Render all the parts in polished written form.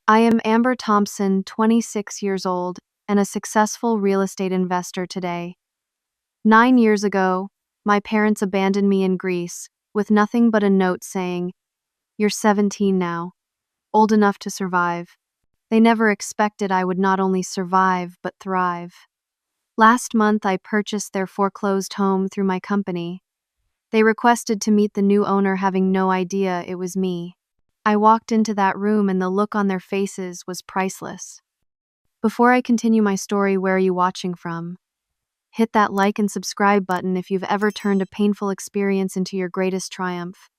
I am Amber Thompson, 26 years old, and a successful real estate investor today. 9 years ago, my parents abandoned me in Greece with nothing but a note saying, "You're 17 now, old enough to survive." They never expected I would not only survive but thrive. Last month, I purchased their foreclosed home through my company. They requested to meet the new owner, having no idea it was me. I walked into that room and the look on their faces was priceless. Before I continue my story, where are you watching from? Hit that like and subscribe button if you've ever turned a painful experience into your greatest triumph.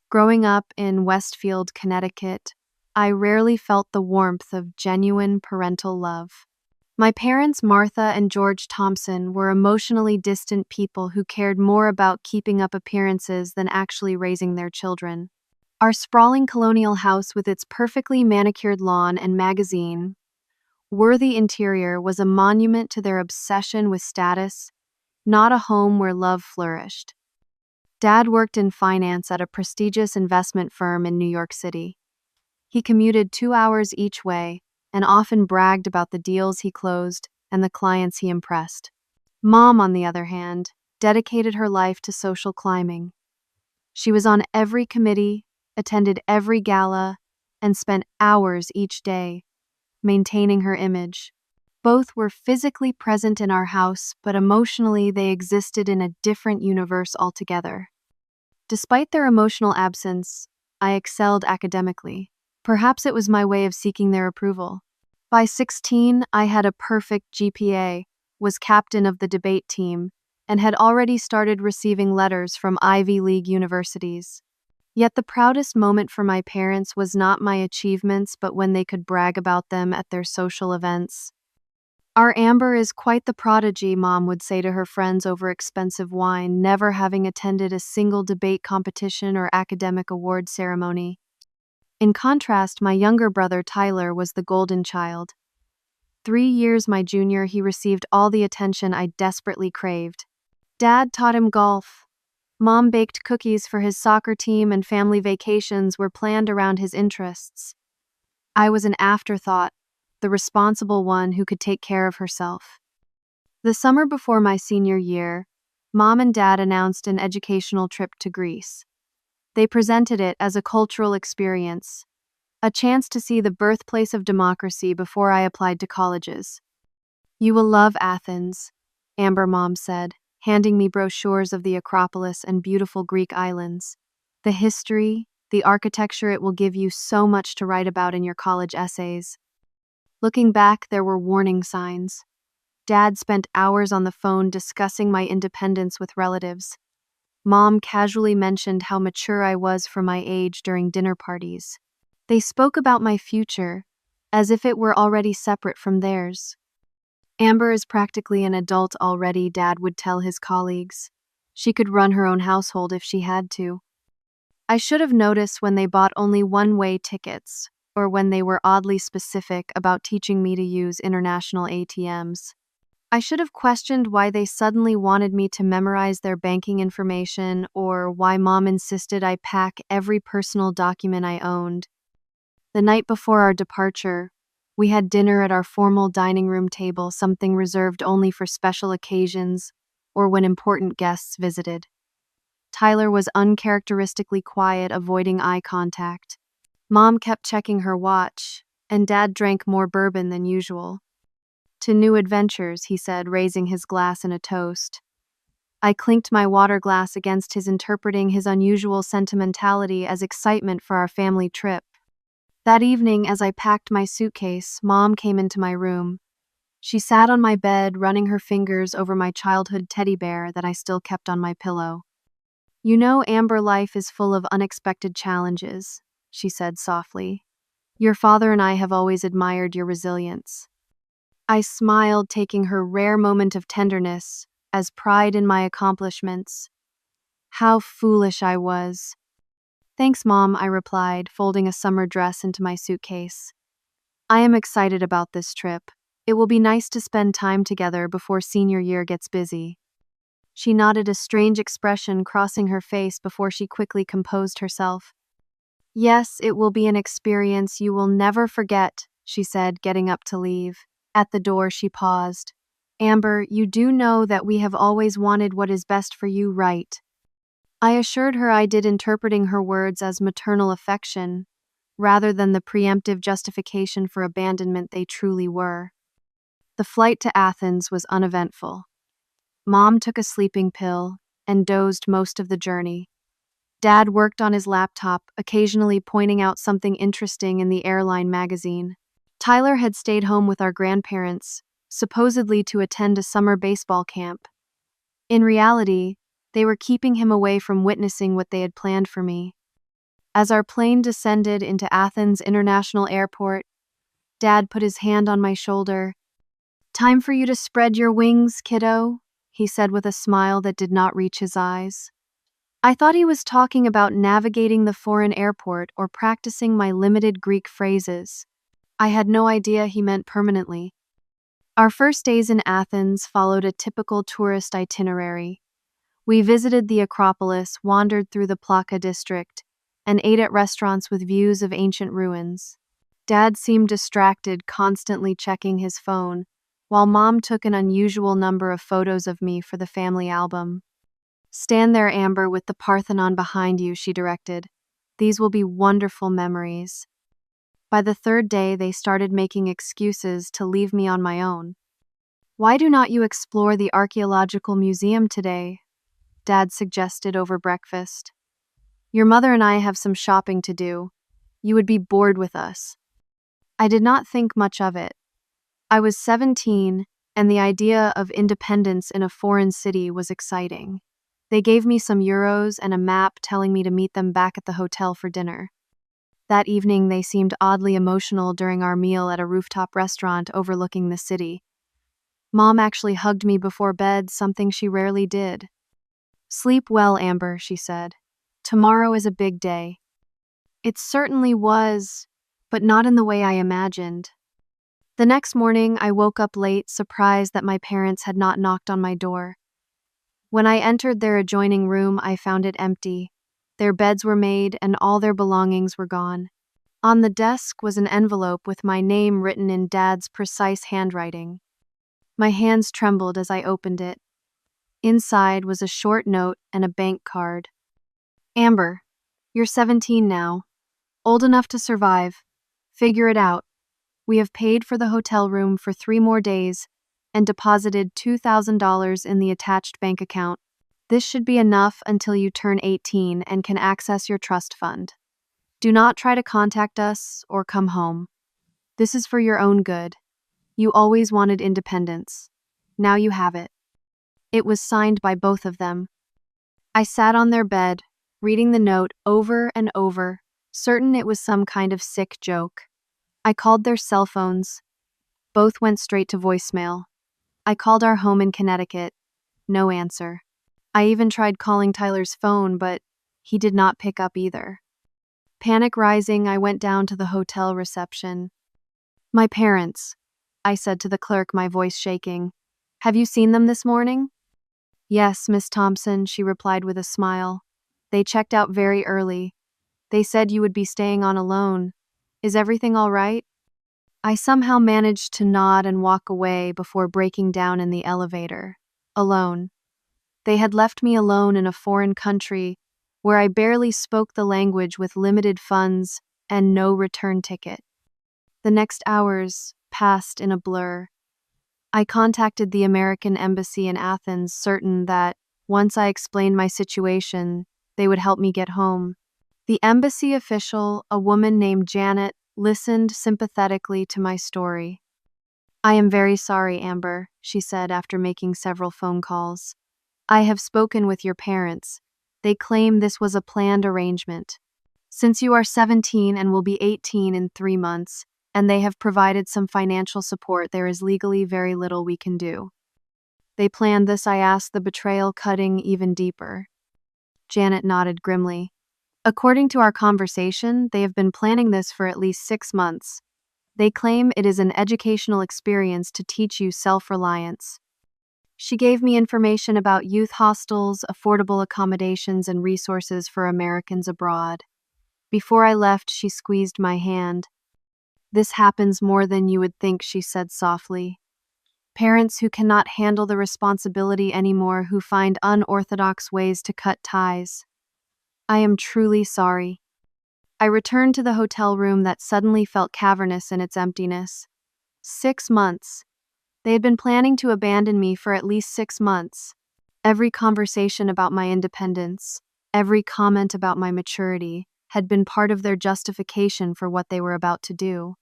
Growing up in Westfield, Connecticut, I rarely felt the warmth of genuine parental love. My parents, Martha and George Thompson, were emotionally distant people who cared more about keeping up appearances than actually raising their children. Our sprawling colonial house with its perfectly manicured lawn and magazine-worthy interior was a monument to their obsession with status, not a home where love flourished. Dad worked in finance at a prestigious investment firm in New York City. He commuted 2 hours each way and often bragged about the deals he closed and the clients he impressed. Mom, on the other hand, dedicated her life to social climbing. She was on every committee, attended every gala, and spent hours each day maintaining her image. Both were physically present in our house, but emotionally they existed in a different universe altogether. Despite their emotional absence, I excelled academically. Perhaps it was my way of seeking their approval. By 16, I had a perfect GPA, was captain of the debate team, and had already started receiving letters from Ivy League universities. Yet the proudest moment for my parents was not my achievements, but when they could brag about them at their social events. "Our Amber is quite the prodigy," Mom would say to her friends over expensive wine, never having attended a single debate competition or academic award ceremony. In contrast, my younger brother Tyler was the golden child. 3 years my junior, he received all the attention I desperately craved. Dad taught him golf. Mom baked cookies for his soccer team, and family vacations were planned around his interests. I was an afterthought, the responsible one who could take care of herself. The summer before my senior year, Mom and Dad announced an educational trip to Greece. They presented it as a cultural experience, a chance to see the birthplace of democracy before I applied to colleges. "You will love Athens," Amber, Mom said, handing me brochures of the Acropolis and beautiful Greek islands. "The history, the architecture, it will give you so much to write about in your college essays." Looking back, there were warning signs. Dad spent hours on the phone discussing my independence with relatives. Mom casually mentioned how mature I was for my age during dinner parties. They spoke about my future, as if it were already separate from theirs. "Amber is practically an adult already," Dad would tell his colleagues. "She could run her own household if she had to." I should have noticed when they bought only one-way tickets, or when they were oddly specific about teaching me to use international ATMs. I should have questioned why they suddenly wanted me to memorize their banking information, or why Mom insisted I pack every personal document I owned. The night before our departure, we had dinner at our formal dining room table, something reserved only for special occasions or when important guests visited. Tyler was uncharacteristically quiet, avoiding eye contact. Mom kept checking her watch, and Dad drank more bourbon than usual. "To new adventures," he said, raising his glass in a toast. I clinked my water glass against his, interpreting his unusual sentimentality as excitement for our family trip. That evening, as I packed my suitcase, Mom came into my room. She sat on my bed, running her fingers over my childhood teddy bear that I still kept on my pillow. "You know, Amber, life is full of unexpected challenges," she said softly. "Your father and I have always admired your resilience." I smiled, taking her rare moment of tenderness as pride in my accomplishments. How foolish I was. "Thanks, Mom," I replied, folding a summer dress into my suitcase. "I am excited about this trip. It will be nice to spend time together before senior year gets busy." She nodded, a strange expression crossing her face before she quickly composed herself. Yes, it will be an experience you will never forget, she said, getting up to leave. At the door, she paused. Amber, you do know that we have always wanted what is best for you, right? I assured her I did, interpreting her words as maternal affection, rather than the preemptive justification for abandonment they truly were. The flight to Athens was uneventful. Mom took a sleeping pill and dozed most of the journey. Dad worked on his laptop, occasionally pointing out something interesting in the airline magazine. Tyler had stayed home with our grandparents, supposedly to attend a summer baseball camp. In reality, they were keeping him away from witnessing what they had planned for me. As our plane descended into Athens International Airport, Dad put his hand on my shoulder. "Time for you to spread your wings, kiddo," he said with a smile that did not reach his eyes. I thought he was talking about navigating the foreign airport or practicing my limited Greek phrases. I had no idea he meant permanently. Our first days in Athens followed a typical tourist itinerary. We visited the Acropolis, wandered through the Plaka district, and ate at restaurants with views of ancient ruins. Dad seemed distracted, constantly checking his phone, while Mom took an unusual number of photos of me for the family album. "Stand there, Amber, with the Parthenon behind you," she directed. "These will be wonderful memories." By the third day, they started making excuses to leave me on my own. "Why do not you explore the archaeological museum today?" Dad suggested over breakfast. "Your mother and I have some shopping to do. You would be bored with us." I did not think much of it. I was 17, and the idea of independence in a foreign city was exciting. They gave me some euros and a map telling me to meet them back at the hotel for dinner. That evening, they seemed oddly emotional during our meal at a rooftop restaurant overlooking the city. Mom actually hugged me before bed, something she rarely did. "Sleep well, Amber," she said. "Tomorrow is a big day." It certainly was, but not in the way I imagined. The next morning, I woke up late, surprised that my parents had not knocked on my door. When I entered their adjoining room, I found it empty. Their beds were made, and all their belongings were gone. On the desk was an envelope with my name written in Dad's precise handwriting. My hands trembled as I opened it. Inside was a short note and a bank card. "Amber, you're 17 now. Old enough to survive. Figure it out. We have paid for the hotel room for 3 more days and deposited $2,000 in the attached bank account. This should be enough until you turn 18 and can access your trust fund. Do not try to contact us or come home. This is for your own good. You always wanted independence. Now you have it." It was signed by both of them. I sat on their bed, reading the note over and over, certain it was some kind of sick joke. I called their cell phones. Both went straight to voicemail. I called our home in Connecticut. No answer. I even tried calling Tyler's phone, but he did not pick up either. Panic rising, I went down to the hotel reception. "My parents," I said to the clerk, my voice shaking. "Have you seen them this morning?" "Yes, Miss Thompson," she replied with a smile. "They checked out very early. They said you would be staying on alone. Is everything all right?" I somehow managed to nod and walk away before breaking down in the elevator. Alone. They had left me alone in a foreign country where I barely spoke the language, with limited funds and no return ticket. The next hours passed in a blur. I contacted the American embassy in Athens, certain that, once I explained my situation, they would help me get home. The embassy official, a woman named Janet, listened sympathetically to my story. "I am very sorry, Amber," she said after making several phone calls. "I have spoken with your parents. They claim this was a planned arrangement. Since you are 17 and will be 18 in 3 months, and they have provided some financial support, there is legally very little we can do." "They planned this?" I asked, the betrayal cutting even deeper. Janet nodded grimly. "According to our conversation, they have been planning this for at least 6 months. They claim it is an educational experience to teach you self-reliance." She gave me information about youth hostels, affordable accommodations, and resources for Americans abroad. Before I left, she squeezed my hand. "This happens more than you would think," she said softly. "Parents who cannot handle the responsibility anymore, who find unorthodox ways to cut ties. I am truly sorry." I returned to the hotel room that suddenly felt cavernous in its emptiness. 6 months. They had been planning to abandon me for at least 6 months. Every conversation about my independence, every comment about my maturity, had been part of their justification for what they were about to do.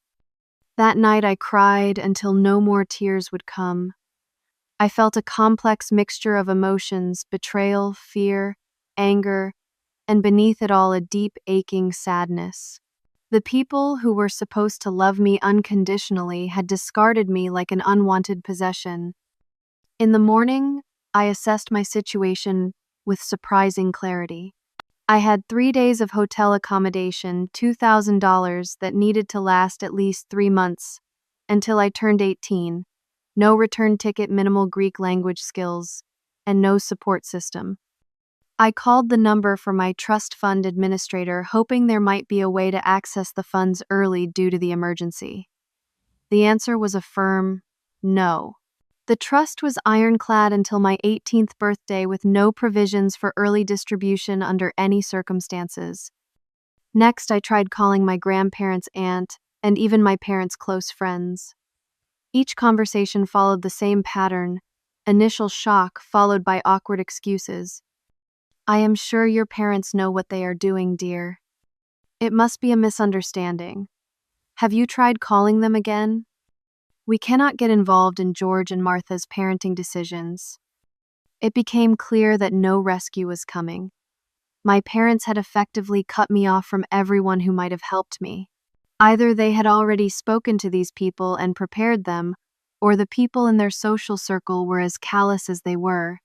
That night I cried until no more tears would come. I felt a complex mixture of emotions: betrayal, fear, anger, and beneath it all a deep, aching sadness. The people who were supposed to love me unconditionally had discarded me like an unwanted possession. In the morning, I assessed my situation with surprising clarity. I had 3 days of hotel accommodation, $2,000 that needed to last at least 3 months, until I turned 18, no return ticket, minimal Greek language skills, and no support system. I called the number for my trust fund administrator, hoping there might be a way to access the funds early due to the emergency. The answer was a firm no. The trust was ironclad until my 18th birthday, with no provisions for early distribution under any circumstances. Next, I tried calling my grandparents' aunt and even my parents' close friends. Each conversation followed the same pattern: initial shock followed by awkward excuses. "I am sure your parents know what they are doing, dear. It must be a misunderstanding. Have you tried calling them again? We cannot get involved in George and Martha's parenting decisions." It became clear that no rescue was coming. My parents had effectively cut me off from everyone who might have helped me. Either they had already spoken to these people and prepared them, or the people in their social circle were as callous as they were.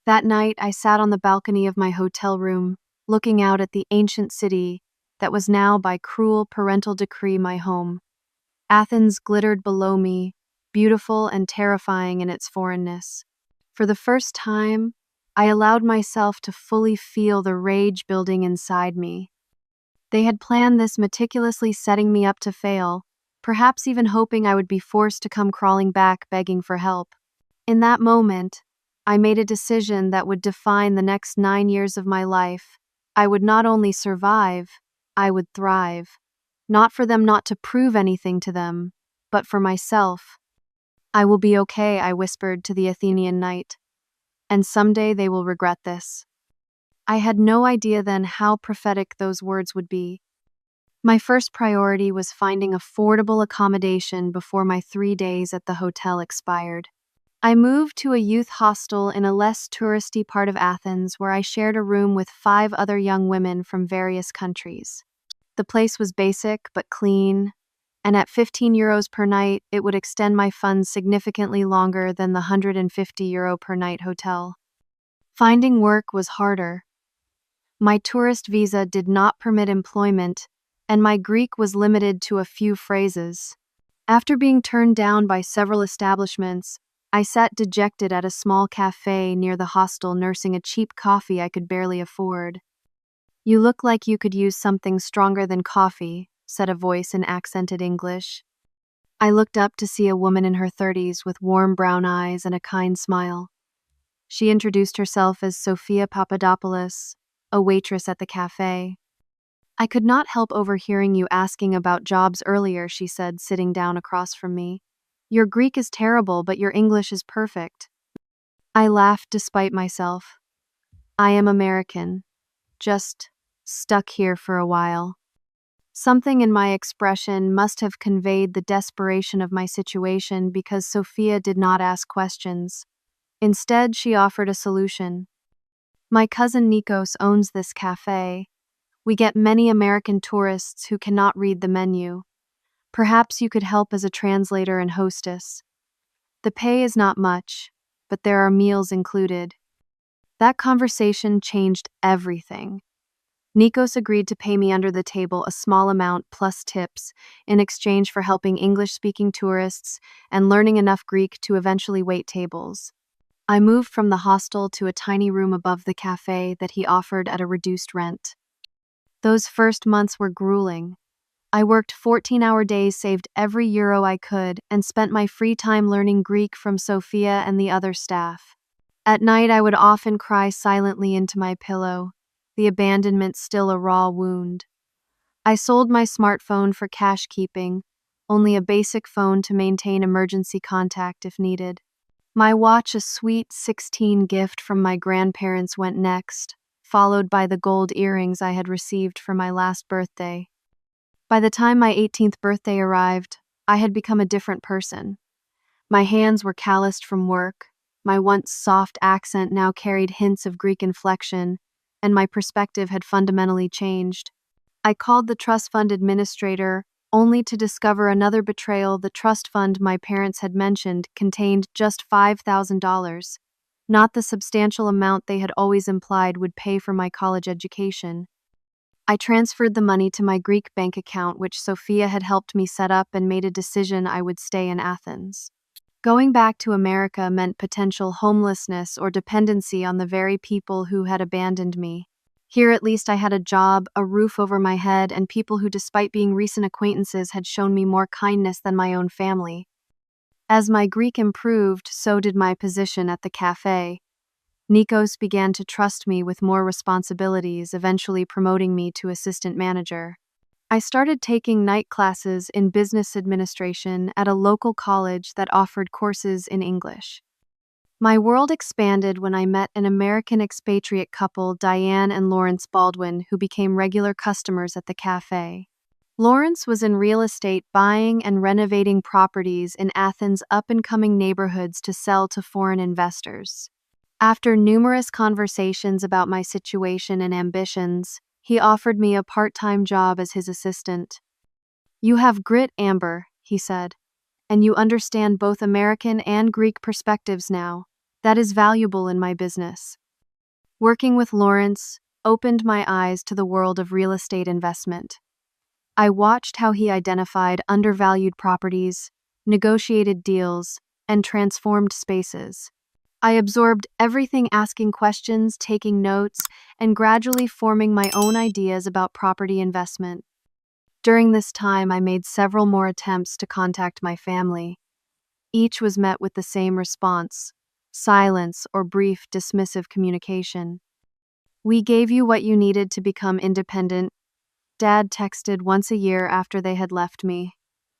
That night, I sat on the balcony of my hotel room, looking out at the ancient city that was now, by cruel parental decree, my home. Athens glittered below me, beautiful and terrifying in its foreignness. For the first time, I allowed myself to fully feel the rage building inside me. They had planned this meticulously, setting me up to fail, perhaps even hoping I would be forced to come crawling back, begging for help. In that moment, I made a decision that would define the next 9 years of my life. I would not only survive, I would thrive. Not for them, not to prove anything to them, but for myself. "I will be okay," I whispered to the Athenian night. "And someday they will regret this." I had no idea then how prophetic those words would be. My first priority was finding affordable accommodation before my 3 days at the hotel expired. I moved to a youth hostel in a less touristy part of Athens, where I shared a room with 5 other young women from various countries. The place was basic but clean, and at €15 per night, it would extend my funds significantly longer than the €150 per night hotel. Finding work was harder. My tourist visa did not permit employment, and my Greek was limited to a few phrases. After being turned down by several establishments, I sat dejected at a small cafe near the hostel, nursing a cheap coffee I could barely afford. "You look like you could use something stronger than coffee," said a voice in accented English. I looked up to see a woman in her 30s with warm brown eyes and a kind smile. She introduced herself as Sophia Papadopoulos, a waitress at the cafe. "I could not help overhearing you asking about jobs earlier," she said, sitting down across from me. "Your Greek is terrible, but your English is perfect." I laughed despite myself. "I am American, just stuck here for a while." Something in my expression must have conveyed the desperation of my situation, because Sophia did not ask questions. Instead, she offered a solution. "My cousin Nikos owns this cafe. We get many American tourists who cannot read the menu. Perhaps you could help as a translator and hostess. The pay is not much, but there are meals included." That conversation changed everything. Nikos agreed to pay me under the table a small amount plus tips in exchange for helping English-speaking tourists and learning enough Greek to eventually wait tables. I moved from the hostel to a tiny room above the cafe that he offered at a reduced rent. Those first months were grueling. I worked 14-hour days, saved every euro I could, and spent my free time learning Greek from Sophia and the other staff. At night, I would often cry silently into my pillow, the abandonment still a raw wound. I sold my smartphone for cash keeping, only a basic phone to maintain emergency contact if needed. My watch, a sweet 16 gift from my grandparents, went next, followed by the gold earrings I had received for my last birthday. By the time my 18th birthday arrived, I had become a different person. My hands were calloused from work, my once soft accent now carried hints of Greek inflection, and my perspective had fundamentally changed. I called the trust fund administrator, only to discover another betrayal. The trust fund my parents had mentioned contained just $5,000, not the substantial amount they had always implied would pay for my college education. I transferred the money to my Greek bank account, which Sophia had helped me set up, and made a decision I would stay in Athens. Going back to America meant potential homelessness or dependency on the very people who had abandoned me. Here at least I had a job, a roof over my head, and people who, despite being recent acquaintances, had shown me more kindness than my own family. As my Greek improved, so did my position at the cafe. Nikos began to trust me with more responsibilities, eventually promoting me to assistant manager. I started taking night classes in business administration at a local college that offered courses in English. My world expanded when I met an American expatriate couple, Diane and Lawrence Baldwin, who became regular customers at the cafe. Lawrence was in real estate, buying and renovating properties in Athens' up-and-coming neighborhoods to sell to foreign investors. After numerous conversations about my situation and ambitions, he offered me a part-time job as his assistant. "You have grit, Amber," he said, "and you understand both American and Greek perspectives now. That is valuable in my business." Working with Lawrence opened my eyes to the world of real estate investment. I watched how he identified undervalued properties, negotiated deals, and transformed spaces. I absorbed everything, asking questions, taking notes, and gradually forming my own ideas about property investment. During this time, I made several more attempts to contact my family. Each was met with the same response: silence or brief, dismissive communication. "We gave you what you needed to become independent," Dad texted once a year after they had left me.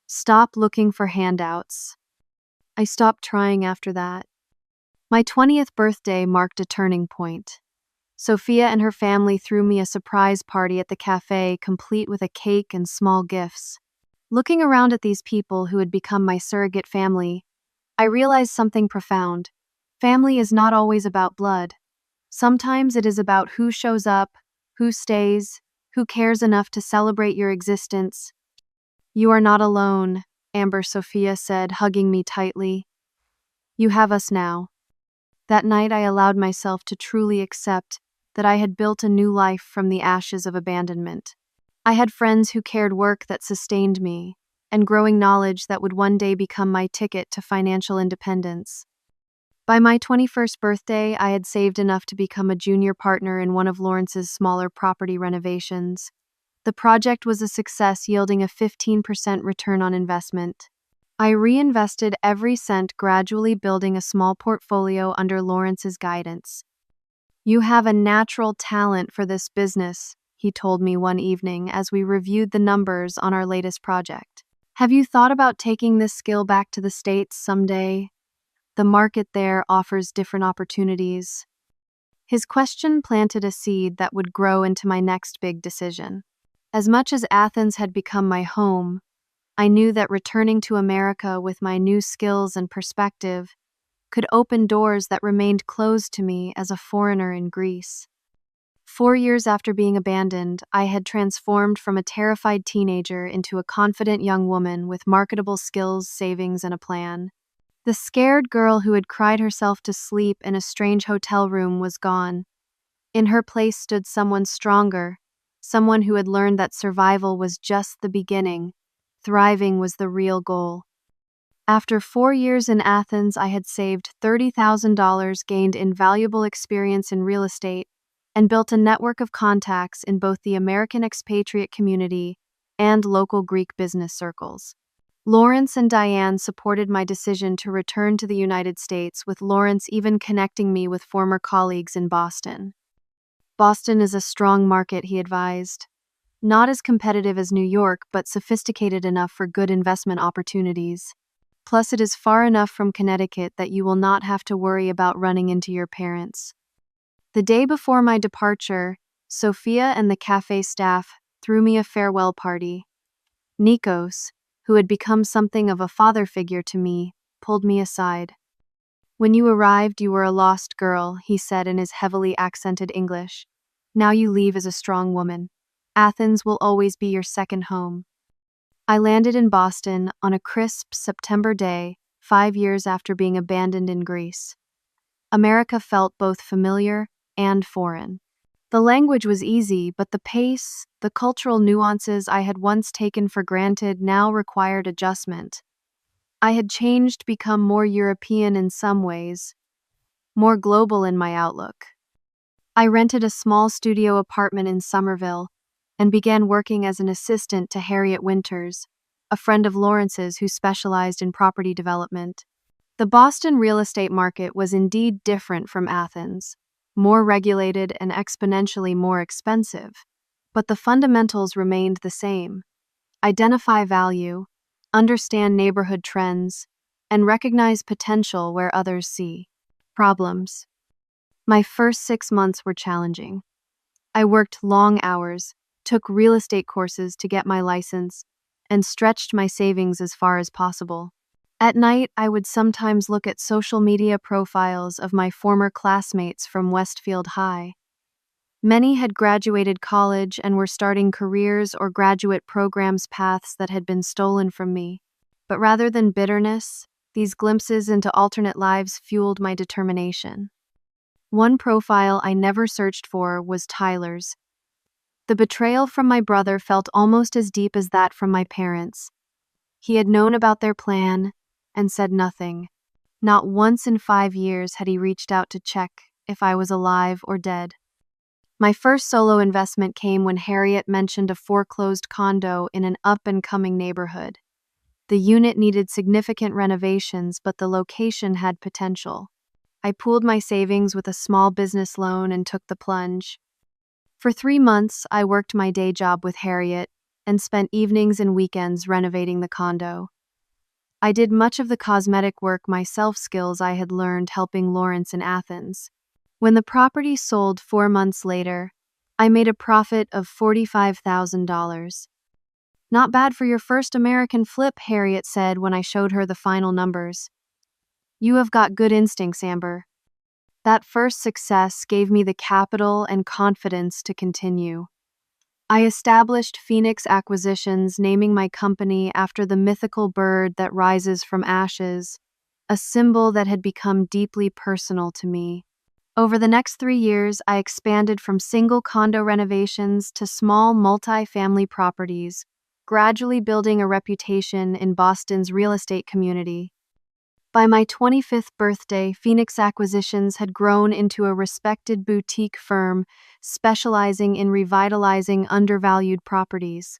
"Stop looking for handouts." I stopped trying after that. My 20th birthday marked a turning point. Sophia and her family threw me a surprise party at the cafe, complete with a cake and small gifts. Looking around at these people who had become my surrogate family, I realized something profound. Family is not always about blood. Sometimes it is about who shows up, who stays, who cares enough to celebrate your existence. "You are not alone," Amber, Sophia said, hugging me tightly. "You have us now." That night I allowed myself to truly accept that I had built a new life from the ashes of abandonment. I had friends who cared, work that sustained me, and growing knowledge that would one day become my ticket to financial independence. By my 21st birthday, I had saved enough to become a junior partner in one of Lawrence's smaller property renovations. The project was a success, yielding a 15% return on investment. I reinvested every cent, gradually building a small portfolio under Lawrence's guidance. "You have a natural talent for this business," he told me one evening as we reviewed the numbers on our latest project. "Have you thought about taking this skill back to the States someday? The market there offers different opportunities." His question planted a seed that would grow into my next big decision. As much as Athens had become my home, I knew that returning to America with my new skills and perspective could open doors that remained closed to me as a foreigner in Greece. 4 years after being abandoned, I had transformed from a terrified teenager into a confident young woman with marketable skills, savings, and a plan. The scared girl who had cried herself to sleep in a strange hotel room was gone. In her place stood someone stronger, someone who had learned that survival was just the beginning. Thriving was the real goal. After 4 years in Athens, I had saved $30,000, gained invaluable experience in real estate, and built a network of contacts in both the American expatriate community and local Greek business circles. Lawrence and Diane supported my decision to return to the United States, with Lawrence even connecting me with former colleagues in Boston. Boston is a strong market, he advised. Not as competitive as New York, but sophisticated enough for good investment opportunities. Plus, it is far enough from Connecticut that you will not have to worry about running into your parents. The day before my departure, Sophia and the cafe staff threw me a farewell party. Nikos, who had become something of a father figure to me, pulled me aside. "When you arrived, you were a lost girl," he said in his heavily accented English. "Now you leave as a strong woman. Athens will always be your second home." I landed in Boston on a crisp September day, 5 years after being abandoned in Greece. America felt both familiar and foreign. The language was easy, but the pace, the cultural nuances I had once taken for granted now required adjustment. I had changed, become more European in some ways, more global in my outlook. I rented a small studio apartment in Somerville and began working as an assistant to Harriet Winters, a friend of Lawrence's who specialized in property development. The Boston real estate market was indeed different from Athens, more regulated and exponentially more expensive, but the fundamentals remained the same. Identify value, understand neighborhood trends, and recognize potential where others see problems. My first 6 months were challenging. I worked long hours, took real estate courses to get my license, and stretched my savings as far as possible. At night, I would sometimes look at social media profiles of my former classmates from Westfield High. Many had graduated college and were starting careers or graduate programs paths that had been stolen from me. But rather than bitterness, these glimpses into alternate lives fueled my determination. One profile I never searched for was Tyler's. The betrayal from my brother felt almost as deep as that from my parents. He had known about their plan and said nothing. Not once in 5 years had he reached out to check if I was alive or dead. My first solo investment came when Harriet mentioned a foreclosed condo in an up-and-coming neighborhood. The unit needed significant renovations, but the location had potential. I pooled my savings with a small business loan and took the plunge. For 3 months, I worked my day job with Harriet and spent evenings and weekends renovating the condo. I did much of the cosmetic work myself, skills I had learned helping Lawrence in Athens. When the property sold 4 months later, I made a profit of $45,000. "Not bad for your first American flip," Harriet said when I showed her the final numbers. "You have got good instincts, Amber." That first success gave me the capital and confidence to continue. I established Phoenix Acquisitions, naming my company after the mythical bird that rises from ashes, a symbol that had become deeply personal to me. Over the next 3 years, I expanded from single condo renovations to small multi-family properties, gradually building a reputation in Boston's real estate community. By my 25th birthday, Phoenix Acquisitions had grown into a respected boutique firm specializing in revitalizing undervalued properties.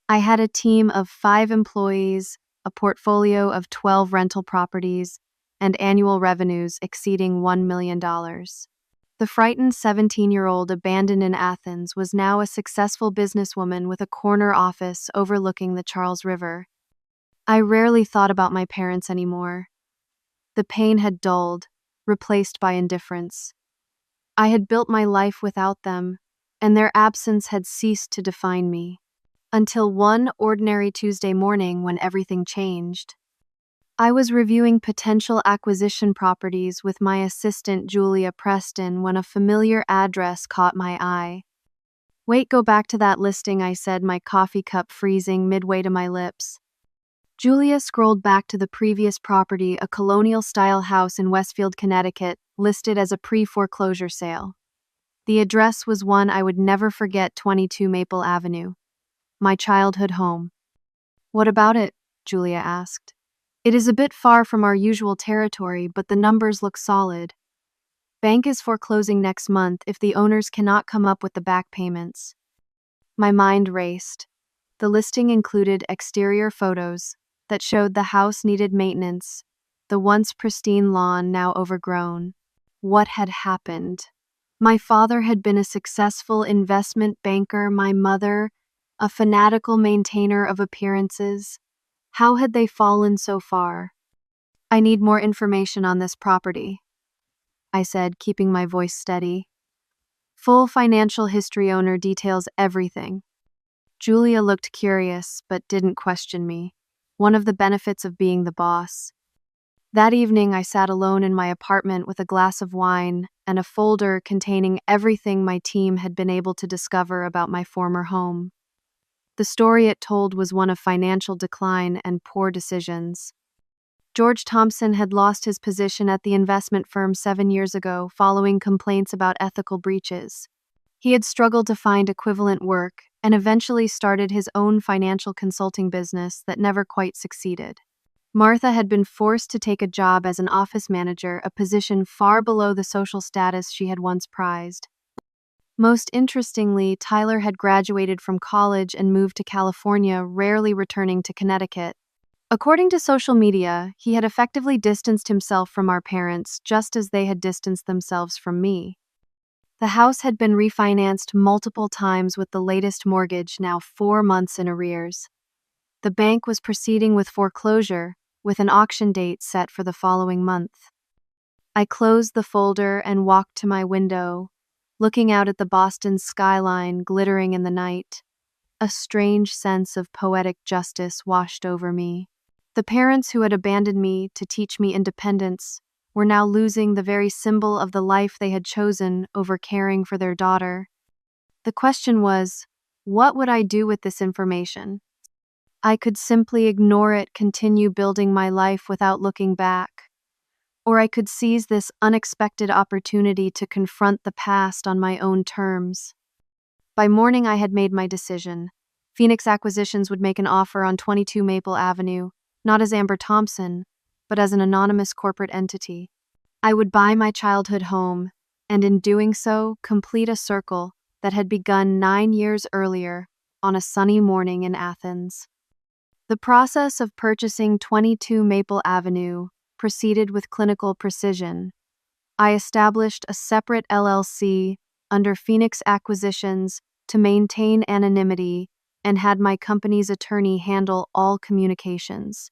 I had a team of 5 employees, a portfolio of 12 rental properties, and annual revenues exceeding $1 million. The frightened 17-year-old abandoned in Athens was now a successful businesswoman with a corner office overlooking the Charles River. I rarely thought about my parents anymore. The pain had dulled, replaced by indifference. I had built my life without them, and their absence had ceased to define me. Until one ordinary Tuesday morning when everything changed. I was reviewing potential acquisition properties with my assistant Julia Preston when a familiar address caught my eye. "Wait, go back to that listing," I said, my coffee cup freezing midway to my lips. Julia scrolled back to the previous property, a colonial-style house in Westfield, Connecticut, listed as a pre-foreclosure sale. The address was one I would never forget, 22 Maple Avenue. My childhood home. "What about it?" Julia asked. "It is a bit far from our usual territory, but the numbers look solid." Bank is foreclosing next month if the owners cannot come up with the back payments. My mind raced. The listing included exterior photos that showed the house needed maintenance, the once pristine lawn now overgrown. What had happened? My father had been a successful investment banker, my mother, a fanatical maintainer of appearances. How had they fallen so far? I need more information on this property, I said, keeping my voice steady. Full financial history owner details everything. Julia looked curious, but didn't question me. One of the benefits of being the boss. That evening, I sat alone in my apartment with a glass of wine and a folder containing everything my team had been able to discover about my former home. The story it told was one of financial decline and poor decisions. George Thompson had lost his position at the investment firm 7 years ago following complaints about ethical breaches. He had struggled to find equivalent work and eventually started his own financial consulting business that never quite succeeded. Martha had been forced to take a job as an office manager, a position far below the social status she had once prized. Most interestingly, Tyler had graduated from college and moved to California, rarely returning to Connecticut. According to social media, he had effectively distanced himself from our parents, just as they had distanced themselves from me. The house had been refinanced multiple times with the latest mortgage now 4 months in arrears. The bank was proceeding with foreclosure, with an auction date set for the following month. I closed the folder and walked to my window, looking out at the Boston skyline glittering in the night. A strange sense of poetic justice washed over me. The parents who had abandoned me to teach me independence were now losing the very symbol of the life they had chosen over caring for their daughter. The question was, what would I do with this information? I could simply ignore it, continue building my life without looking back. Or I could seize this unexpected opportunity to confront the past on my own terms. By morning, I had made my decision. Phoenix Acquisitions would make an offer on 22 Maple Avenue, not as Amber Thompson, but as an anonymous corporate entity. I would buy my childhood home, and in doing so, complete a circle that had begun 9 years earlier on a sunny morning in Athens. The process of purchasing 22 Maple Avenue proceeded with clinical precision. I established a separate LLC under Phoenix Acquisitions to maintain anonymity and had my company's attorney handle all communications.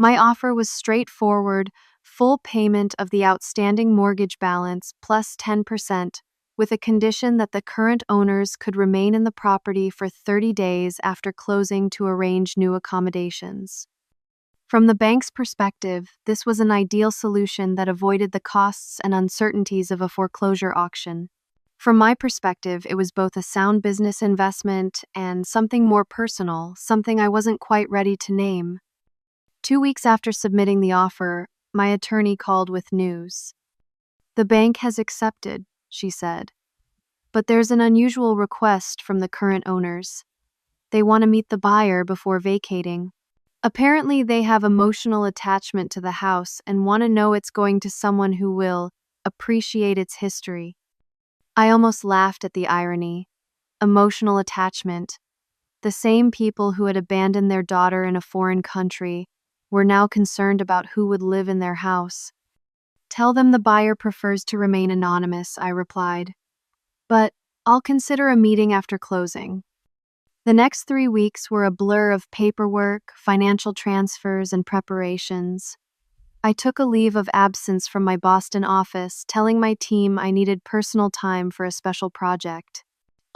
My offer was straightforward, full payment of the outstanding mortgage balance plus 10%, with a condition that the current owners could remain in the property for 30 days after closing to arrange new accommodations. From the bank's perspective, this was an ideal solution that avoided the costs and uncertainties of a foreclosure auction. From my perspective, it was both a sound business investment and something more personal, something I wasn't quite ready to name. 2 weeks after submitting the offer, my attorney called with news. "The bank has accepted," she said. "But there's an unusual request from the current owners. They want to meet the buyer before vacating. Apparently, they have emotional attachment to the house and want to know it's going to someone who will appreciate its history." I almost laughed at the irony. Emotional attachment. The same people who had abandoned their daughter in a foreign country were now concerned about who would live in their house. "Tell them the buyer prefers to remain anonymous," I replied. "But I'll consider a meeting after closing." The next 3 weeks were a blur of paperwork, financial transfers, and preparations. I took a leave of absence from my Boston office, telling my team I needed personal time for a special project.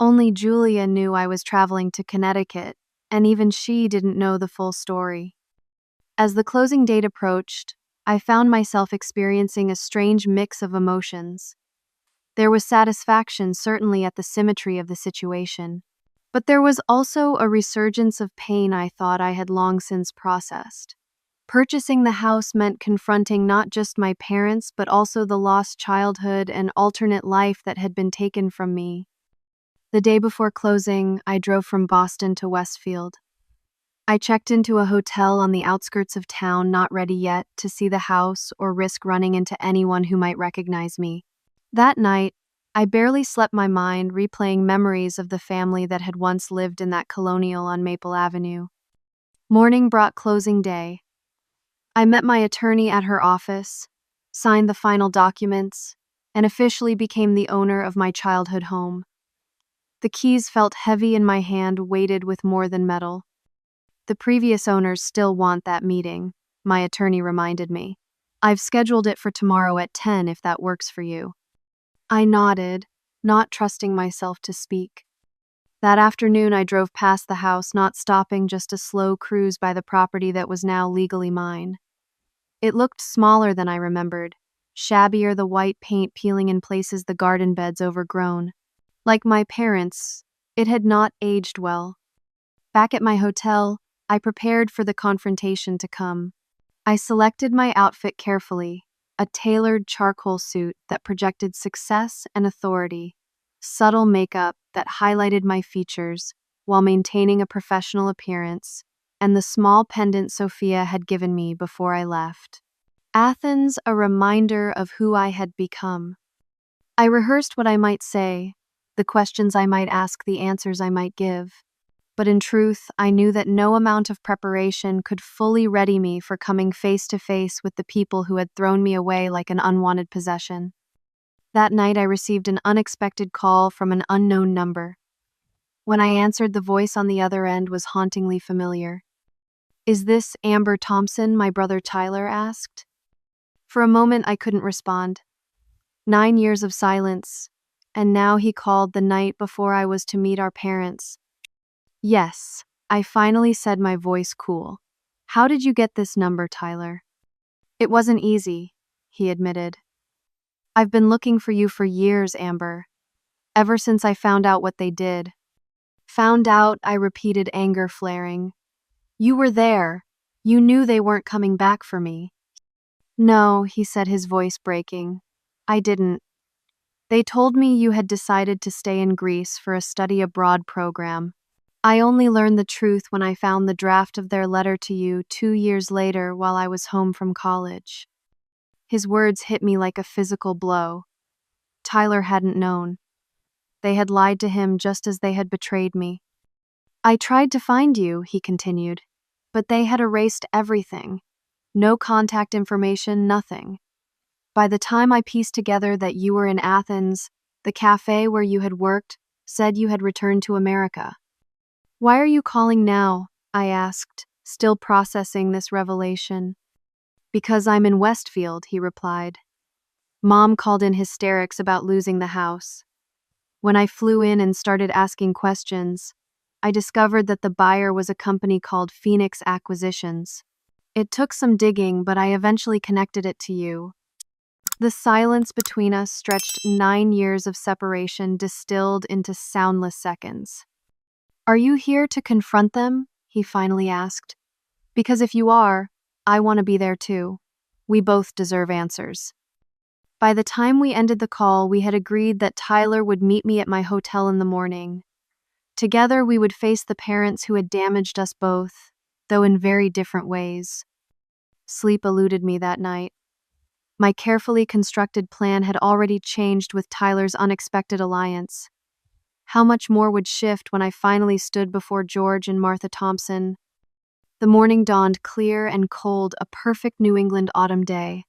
Only Julia knew I was traveling to Connecticut, and even she didn't know the full story. As the closing date approached, I found myself experiencing a strange mix of emotions. There was satisfaction, certainly, at the symmetry of the situation. But there was also a resurgence of pain I thought I had long since processed. Purchasing the house meant confronting not just my parents, but also the lost childhood and alternate life that had been taken from me. The day before closing, I drove from Boston to Westfield. I checked into a hotel on the outskirts of town, not ready yet to see the house or risk running into anyone who might recognize me. That night, I barely slept, my mind replaying memories of the family that had once lived in that colonial on Maple Avenue. Morning brought closing day. I met my attorney at her office, signed the final documents, and officially became the owner of my childhood home. The keys felt heavy in my hand, weighted with more than metal. The previous owners still want that meeting, my attorney reminded me. I've scheduled it for tomorrow at 10 if that works for you. I nodded, not trusting myself to speak. That afternoon I drove past the house, not stopping, just a slow cruise by the property that was now legally mine. It looked smaller than I remembered, shabbier, the white paint peeling in places, the garden beds overgrown. Like my parents, it had not aged well. Back at my hotel, I prepared for the confrontation to come. I selected my outfit carefully, a tailored charcoal suit that projected success and authority, subtle makeup that highlighted my features while maintaining a professional appearance, and the small pendant Sophia had given me before I left. Athens, a reminder of who I had become. I rehearsed what I might say, the questions I might ask, the answers I might give. But in truth, I knew that no amount of preparation could fully ready me for coming face to face with the people who had thrown me away like an unwanted possession. That night, I received an unexpected call from an unknown number. When I answered, the voice on the other end was hauntingly familiar. "Is this Amber Thompson?" my brother Tyler asked. For a moment, I couldn't respond. 9 years of silence, and now he called the night before I was to meet our parents. "Yes," I finally said, my voice cool. "How did you get this number, Tyler?" "It wasn't easy," he admitted. "I've been looking for you for years, Amber. Ever since I found out what they did." "Found out," I repeated, anger flaring. "You were there. You knew they weren't coming back for me." "No," he said, his voice breaking. "I didn't. They told me you had decided to stay in Greece for a study abroad program. I only learned the truth when I found the draft of their letter to you 2 years later while I was home from college." His words hit me like a physical blow. Tyler hadn't known. They had lied to him just as they had betrayed me. "I tried to find you," he continued, "but they had erased everything. No contact information, nothing. By the time I pieced together that you were in Athens, the cafe where you had worked said you had returned to America." "Why are you calling now?" I asked, still processing this revelation. "Because I'm in Westfield," he replied. "Mom called in hysterics about losing the house. When I flew in and started asking questions, I discovered that the buyer was a company called Phoenix Acquisitions. It took some digging, but I eventually connected it to you." The silence between us stretched, 9 years of separation distilled into soundless seconds. "Are you here to confront them?" he finally asked. "Because if you are, I want to be there too. We both deserve answers." By the time we ended the call, we had agreed that Tyler would meet me at my hotel in the morning. Together, we would face the parents who had damaged us both, though in very different ways. Sleep eluded me that night. My carefully constructed plan had already changed with Tyler's unexpected alliance. How much more would shift when I finally stood before George and Martha Thompson? The morning dawned clear and cold, a perfect New England autumn day.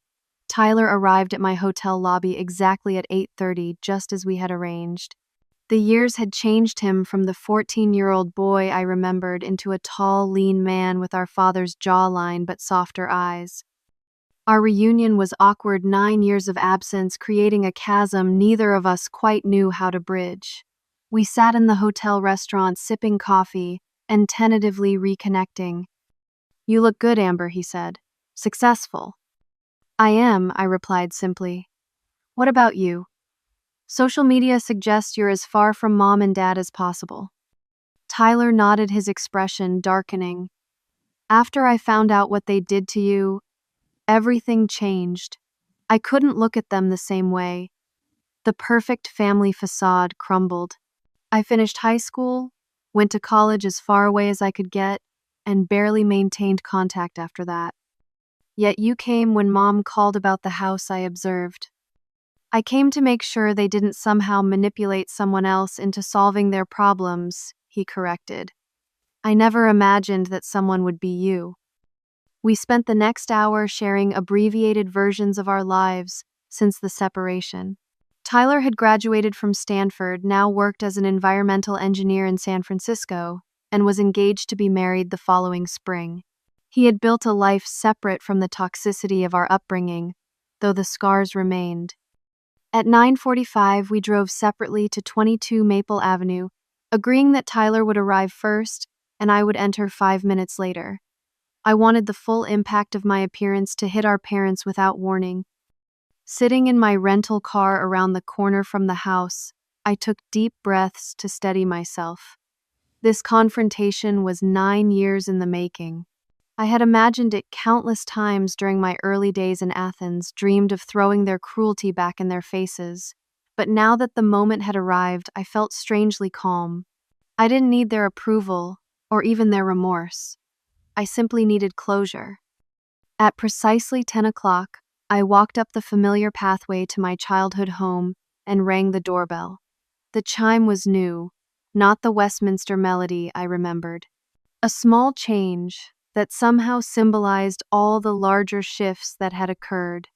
Tyler arrived at my hotel lobby exactly at 8:30, just as we had arranged. The years had changed him from the 14-year-old boy I remembered into a tall, lean man with our father's jawline but softer eyes. Our reunion was awkward, 9 years of absence creating a chasm neither of us quite knew how to bridge. We sat in the hotel restaurant sipping coffee and tentatively reconnecting. "You look good, Amber," he said. "Successful." "I am," I replied simply. "What about you? Social media suggests you're as far from mom and dad as possible." Tyler nodded, his expression darkening. "After I found out what they did to you, everything changed. I couldn't look at them the same way. The perfect family facade crumbled. I finished high school, went to college as far away as I could get, and barely maintained contact after that. Yet you came when Mom called about the house," I observed. I came to make sure they didn't somehow manipulate someone else into solving their problems, he corrected. I never imagined that someone would be you. We spent the next hour sharing abbreviated versions of our lives since the separation. Tyler had graduated from Stanford, now worked as an environmental engineer in San Francisco, and was engaged to be married the following spring. He had built a life separate from the toxicity of our upbringing, though the scars remained. At 9:45, we drove separately to 22 Maple Avenue, agreeing that Tyler would arrive first and I would enter 5 minutes later. I wanted the full impact of my appearance to hit our parents without warning. Sitting in my rental car around the corner from the house, I took deep breaths to steady myself. This confrontation was 9 years in the making. I had imagined it countless times during my early days in Athens, dreamed of throwing their cruelty back in their faces. But now that the moment had arrived, I felt strangely calm. I didn't need their approval, or even their remorse. I simply needed closure. At precisely 10 o'clock, I walked up the familiar pathway to my childhood home and rang the doorbell. The chime was new, not the Westminster melody I remembered. A small change that somehow symbolized all the larger shifts that had occurred.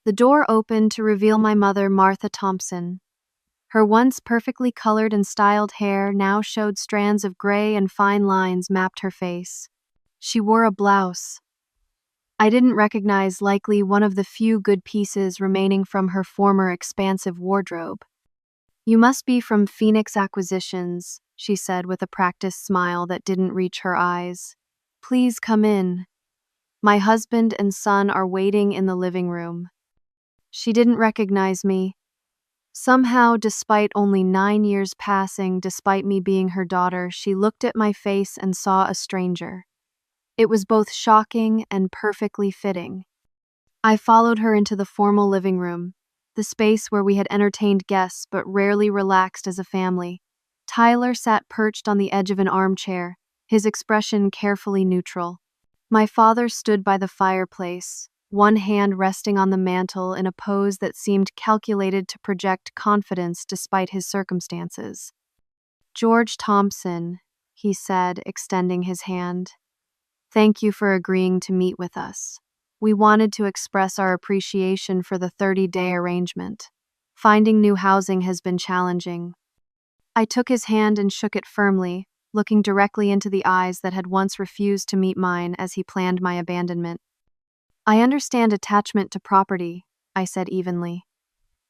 The door opened to reveal my mother, Martha Thompson. Her once perfectly colored and styled hair now showed strands of gray and fine lines mapped her face. She wore a blouse I didn't recognize, likely one of the few good pieces remaining from her former expansive wardrobe. "You must be from Phoenix Acquisitions," she said with a practiced smile that didn't reach her eyes. "Please come in. My husband and son are waiting in the living room." She didn't recognize me. Somehow, despite only 9 years passing, despite me being her daughter, she looked at my face and saw a stranger. It was both shocking and perfectly fitting. I followed her into the formal living room, the space where we had entertained guests but rarely relaxed as a family. Tyler sat perched on the edge of an armchair, his expression carefully neutral. My father stood by the fireplace, one hand resting on the mantel in a pose that seemed calculated to project confidence despite his circumstances. "George Thompson," he said, extending his hand. "Thank you for agreeing to meet with us. We wanted to express our appreciation for the 30-day arrangement. Finding new housing has been challenging." I took his hand and shook it firmly, looking directly into the eyes that had once refused to meet mine as he planned my abandonment. "I understand attachment to property," I said evenly,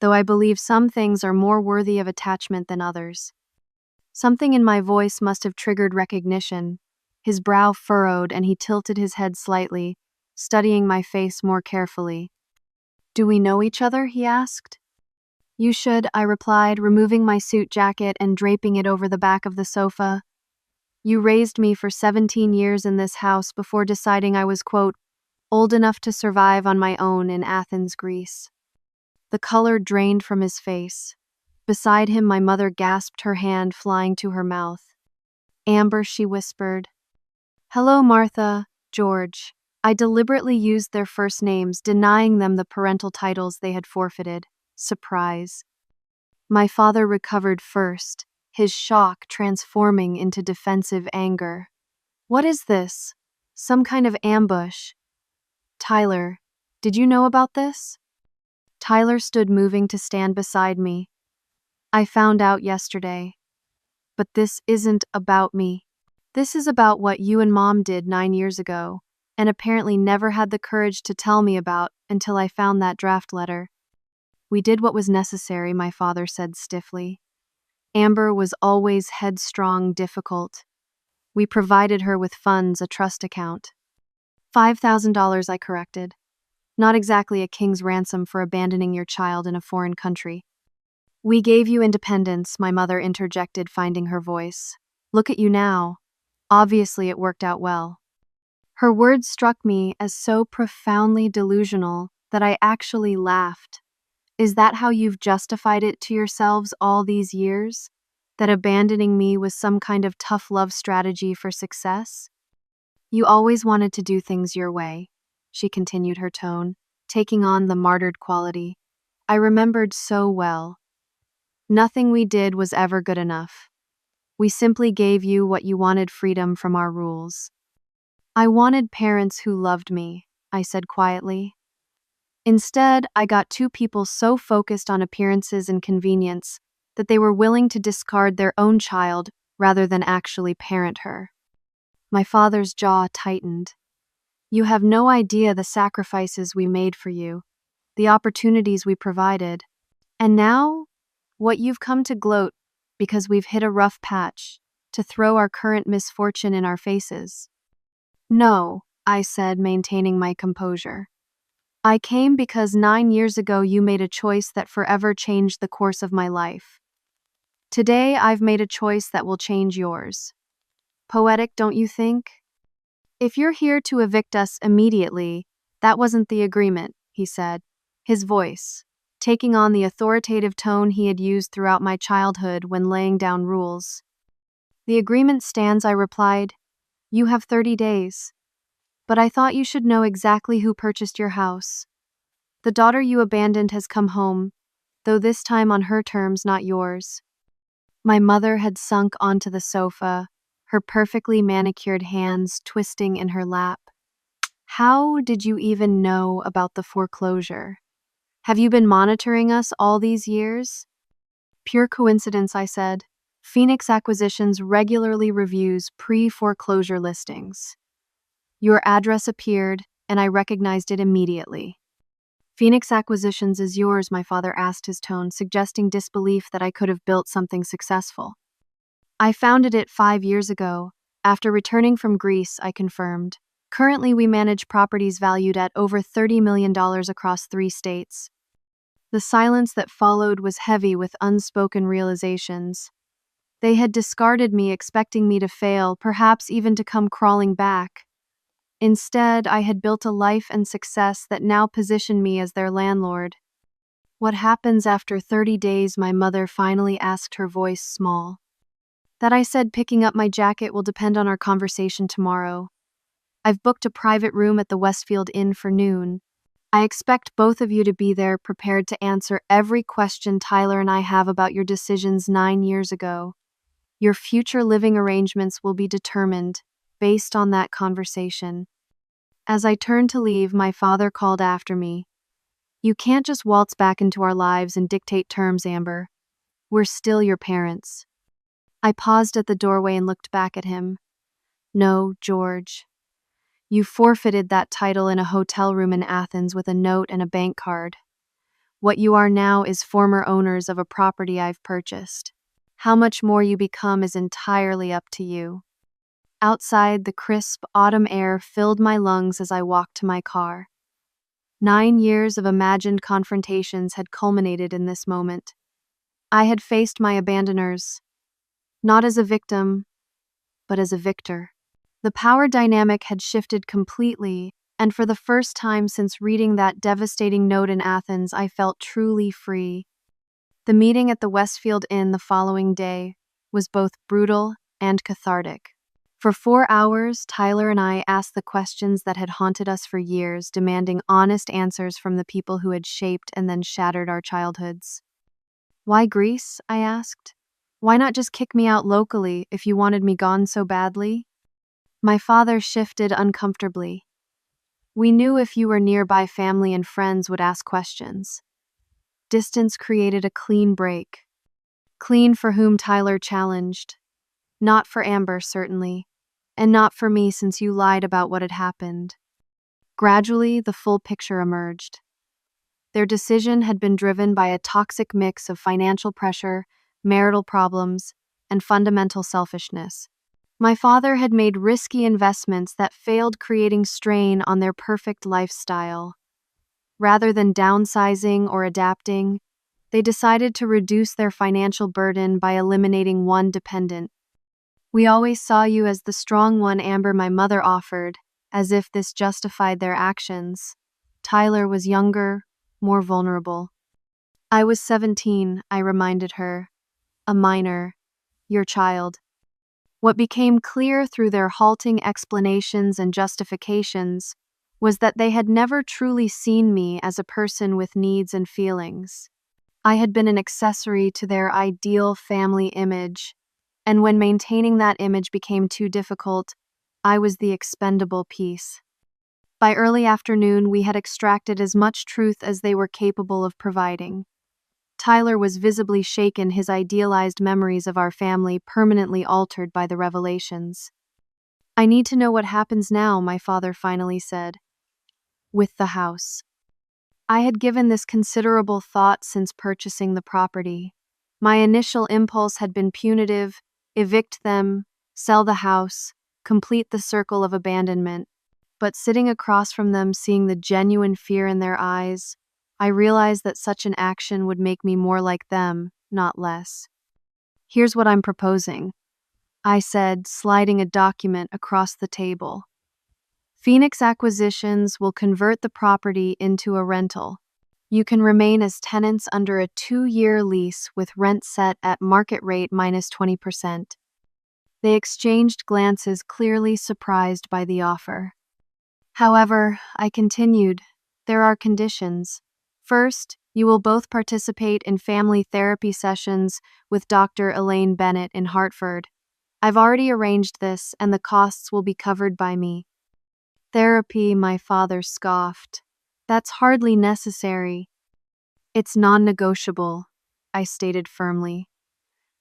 "though I believe some things are more worthy of attachment than others." Something in my voice must have triggered recognition. His brow furrowed and he tilted his head slightly, studying my face more carefully. "Do we know each other?" he asked. "You should," I replied, removing my suit jacket and draping it over the back of the sofa. "You raised me for 17 years in this house before deciding I was, quote, old enough to survive on my own in Athens, Greece." The color drained from his face. Beside him, my mother gasped, her hand flying to her mouth. "Amber," she whispered. "Hello, Martha, George." I deliberately used their first names, denying them the parental titles they had forfeited. Surprise. My father recovered first, his shock transforming into defensive anger. "What is this? Some kind of ambush?" "Tyler, did you know about this?" Tyler stood, moving to stand beside me. "I found out yesterday. But this isn't about me. This is about what you and Mom did 9 years ago, and apparently never had the courage to tell me about until I found that draft letter." "We did what was necessary," my father said stiffly. "Amber was always headstrong, difficult. We provided her with funds, a trust account." $5,000, I corrected. "Not exactly a king's ransom for abandoning your child in a foreign country." "We gave you independence," my mother interjected, finding her voice. "Look at you now. Obviously it worked out well." Her words struck me as so profoundly delusional that I actually laughed. "Is that how you've justified it to yourselves all these years? That abandoning me was some kind of tough love strategy for success? You always wanted to do things your way," she continued, her tone taking on the martyred quality. I remembered so well. Nothing we did was ever good enough. We simply gave you what you wanted: freedom from our rules. I wanted parents who loved me, I said quietly. Instead, I got two people so focused on appearances and convenience that they were willing to discard their own child rather than actually parent her. My father's jaw tightened. You have no idea the sacrifices we made for you, the opportunities we provided. And now, what you've come to gloat because we've hit a rough patch, to throw our current misfortune in our faces. No, I said, maintaining my composure. I came because 9 years ago you made a choice that forever changed the course of my life. Today I've made a choice that will change yours. Poetic, don't you think? If you're here to evict us immediately, that wasn't the agreement, he said, his voice taking on the authoritative tone he had used throughout my childhood when laying down rules. The agreement stands, I replied. You have 30 days. But I thought you should know exactly who purchased your house. The daughter you abandoned has come home, though this time on her terms, not yours. My mother had sunk onto the sofa, her perfectly manicured hands twisting in her lap. How did you even know about the foreclosure? Have you been monitoring us all these years? Pure coincidence, I said. Phoenix Acquisitions regularly reviews pre-foreclosure listings. Your address appeared, and I recognized it immediately. Phoenix Acquisitions is yours, my father asked, his tone suggesting disbelief that I could have built something successful. I founded it 5 years ago. After returning from Greece, I confirmed. Currently, we manage properties valued at over $30 million across 3 states. The silence that followed was heavy with unspoken realizations. They had discarded me, expecting me to fail, perhaps even to come crawling back. Instead, I had built a life and success that now positioned me as their landlord. What happens after 30 days? My mother finally asked, her voice small. That, I said, picking up my jacket, will depend on our conversation tomorrow. I've booked a private room at the Westfield Inn for noon. I expect both of you to be there, prepared to answer every question Tyler and I have about your decisions 9 years ago. Your future living arrangements will be determined based on that conversation. As I turned to leave, my father called after me. You can't just waltz back into our lives and dictate terms, Amber. We're still your parents. I paused at the doorway and looked back at him. No, George. You forfeited that title in a hotel room in Athens with a note and a bank card. What you are now is former owners of a property I've purchased. How much more you become is entirely up to you. Outside, the crisp autumn air filled my lungs as I walked to my car. 9 years of imagined confrontations had culminated in this moment. I had faced my abandoners, not as a victim, but as a victor. The power dynamic had shifted completely, and for the first time since reading that devastating note in Athens, I felt truly free. The meeting at the Westfield Inn the following day was both brutal and cathartic. For 4 hours, Tyler and I asked the questions that had haunted us for years, demanding honest answers from the people who had shaped and then shattered our childhoods. Why Greece? I asked. Why not just kick me out locally if you wanted me gone so badly? My father shifted uncomfortably. We knew if you were nearby, family and friends would ask questions. Distance created a clean break. Clean for whom, Tyler challenged. Not for Amber, certainly. And not for me, since you lied about what had happened. Gradually, the full picture emerged. Their decision had been driven by a toxic mix of financial pressure, marital problems, and fundamental selfishness. My father had made risky investments that failed, creating strain on their perfect lifestyle. Rather than downsizing or adapting, they decided to reduce their financial burden by eliminating one dependent. We always saw you as the strong one, Amber, my mother offered, as if this justified their actions. Tyler was younger, more vulnerable. I was 17, I reminded her. A minor, your child. What became clear through their halting explanations and justifications was that they had never truly seen me as a person with needs and feelings. I had been an accessory to their ideal family image, and when maintaining that image became too difficult, I was the expendable piece. By early afternoon, we had extracted as much truth as they were capable of providing. Tyler was visibly shaken, his idealized memories of our family permanently altered by the revelations. "I need to know what happens now," my father finally said. "With the house." I had given this considerable thought since purchasing the property. My initial impulse had been punitive: evict them, sell the house, complete the circle of abandonment. But sitting across from them, seeing the genuine fear in their eyes, I realized that such an action would make me more like them, not less. "Here's what I'm proposing," I said, sliding a document across the table. "Phoenix Acquisitions will convert the property into a rental. You can remain as tenants under a 2-year lease with rent set at market rate minus 20%. They exchanged glances, clearly surprised by the offer. "However," I continued, "there are conditions. First, you will both participate in family therapy sessions with Dr. Elaine Bennett in Hartford. I've already arranged this, and the costs will be covered by me." "Therapy," my father scoffed. "That's hardly necessary." "It's non-negotiable," I stated firmly.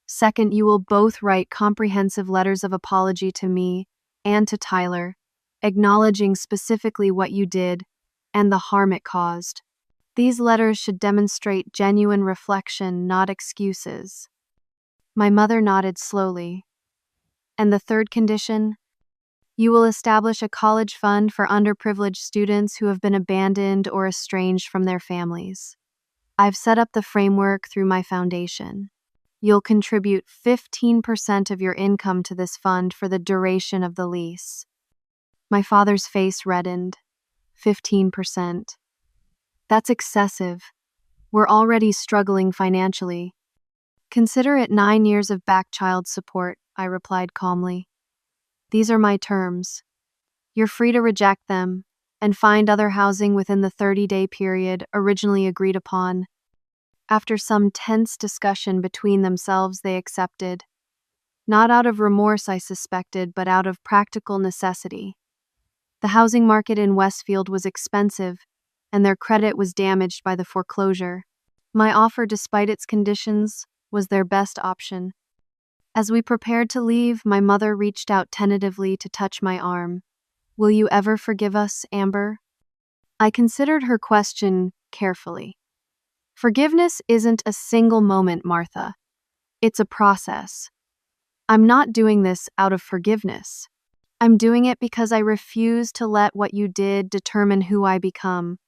"Second, you will both write comprehensive letters of apology to me and to Tyler, acknowledging specifically what you did and the harm it caused. These letters should demonstrate genuine reflection, not excuses." My mother nodded slowly. "And the third condition? You will establish a college fund for underprivileged students who have been abandoned or estranged from their families. I've set up the framework through my foundation. You'll contribute 15% of your income to this fund for the duration of the lease." My father's face reddened. 15%. That's excessive. We're already struggling financially. "Consider it 9 years of back child support," I replied calmly. "These are my terms. You're free to reject them and find other housing within the 30-day period originally agreed upon." After some tense discussion between themselves, they accepted. Not out of remorse, I suspected, but out of practical necessity. The housing market in Westfield was expensive, and their credit was damaged by the foreclosure. My offer, despite its conditions, was their best option. As we prepared to leave, my mother reached out tentatively to touch my arm. "Will you ever forgive us, Amber?" I considered her question carefully. "Forgiveness isn't a single moment, Martha. It's a process. I'm not doing this out of forgiveness. I'm doing it because I refuse to let what you did determine who I become.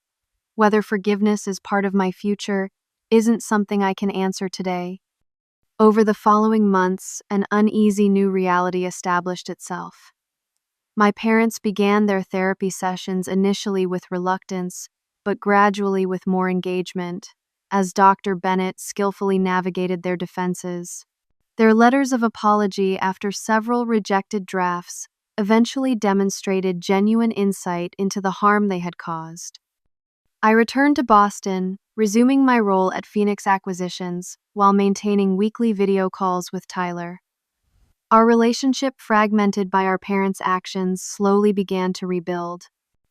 Whether forgiveness is part of my future isn't something I can answer today." Over the following months, an uneasy new reality established itself. My parents began their therapy sessions initially with reluctance, but gradually with more engagement, as Dr. Bennett skillfully navigated their defenses. Their letters of apology, after several rejected drafts, eventually demonstrated genuine insight into the harm they had caused. I returned to Boston, resuming my role at Phoenix Acquisitions while maintaining weekly video calls with Tyler. Our relationship, fragmented by our parents' actions, slowly began to rebuild.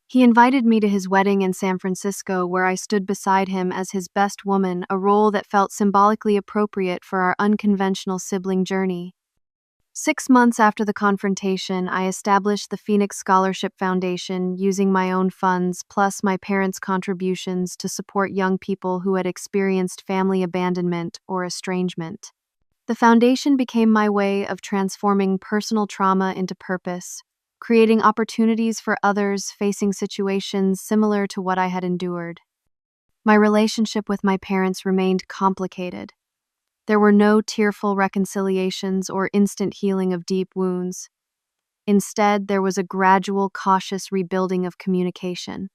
He invited me to his wedding in San Francisco, where I stood beside him as his best woman, a role that felt symbolically appropriate for our unconventional sibling journey. 6 months after the confrontation, I established the Phoenix Scholarship Foundation, using my own funds plus my parents' contributions to support young people who had experienced family abandonment or estrangement. The foundation became my way of transforming personal trauma into purpose, creating opportunities for others facing situations similar to what I had endured. My relationship with my parents remained complicated. There were no tearful reconciliations or instant healing of deep wounds. Instead, there was a gradual, cautious rebuilding of communication.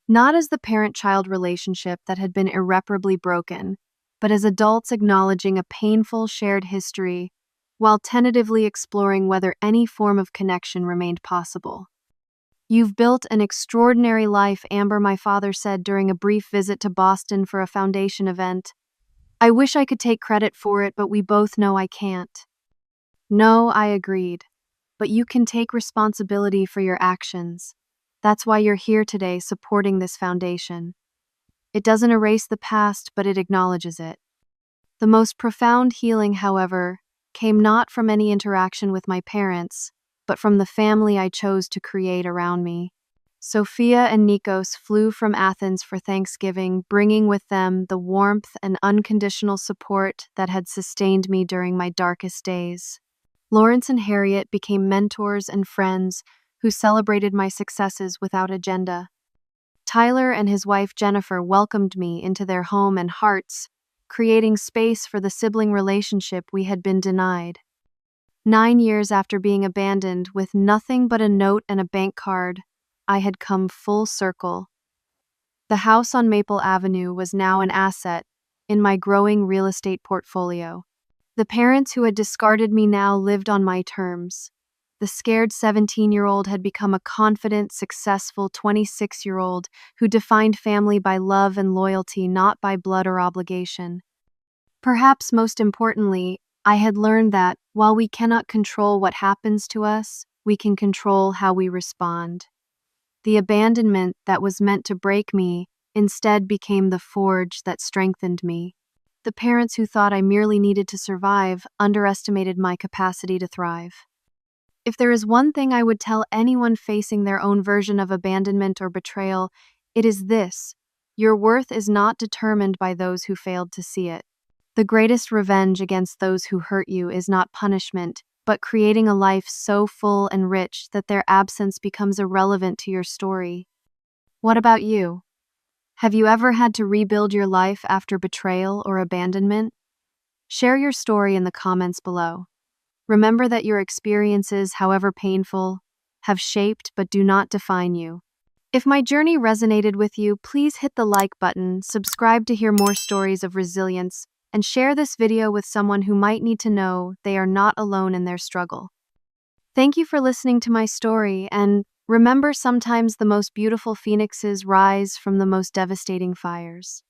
Not as the parent-child relationship that had been irreparably broken, but as adults acknowledging a painful shared history while tentatively exploring whether any form of connection remained possible. "You've built an extraordinary life," Amber, my father said during a brief visit to Boston for a foundation event. "I wish I could take credit for it, but we both know I can't." "No," I agreed. "But you can take responsibility for your actions. That's why you're here today supporting this foundation. It doesn't erase the past, but it acknowledges it." The most profound healing, however, came not from any interaction with my parents, but from the family I chose to create around me. Sophia and Nikos flew from Athens for Thanksgiving, bringing with them the warmth and unconditional support that had sustained me during my darkest days. Lawrence and Harriet became mentors and friends who celebrated my successes without agenda. Tyler and his wife Jennifer welcomed me into their home and hearts, creating space for the sibling relationship we had been denied. 9 years after being abandoned with nothing but a note and a bank card, I had come full circle. The house on Maple Avenue was now an asset in my growing real estate portfolio. The parents who had discarded me now lived on my terms. The scared 17-year-old had become a confident, successful 26-year-old who defined family by love and loyalty, not by blood or obligation. Perhaps most importantly, I had learned that, while we cannot control what happens to us, we can control how we respond. The abandonment that was meant to break me instead became the forge that strengthened me. The parents who thought I merely needed to survive underestimated my capacity to thrive. If there is one thing I would tell anyone facing their own version of abandonment or betrayal, it is this: your worth is not determined by those who failed to see it. The greatest revenge against those who hurt you is not punishment, but creating a life so full and rich that their absence becomes irrelevant to your story. What about you? Have you ever had to rebuild your life after betrayal or abandonment? Share your story in the comments below. Remember that your experiences, however painful, have shaped but do not define you. If my journey resonated with you, please hit the like button, subscribe to hear more stories of resilience, and share this video with someone who might need to know they are not alone in their struggle. Thank you for listening to my story, and remember, sometimes the most beautiful phoenixes rise from the most devastating fires.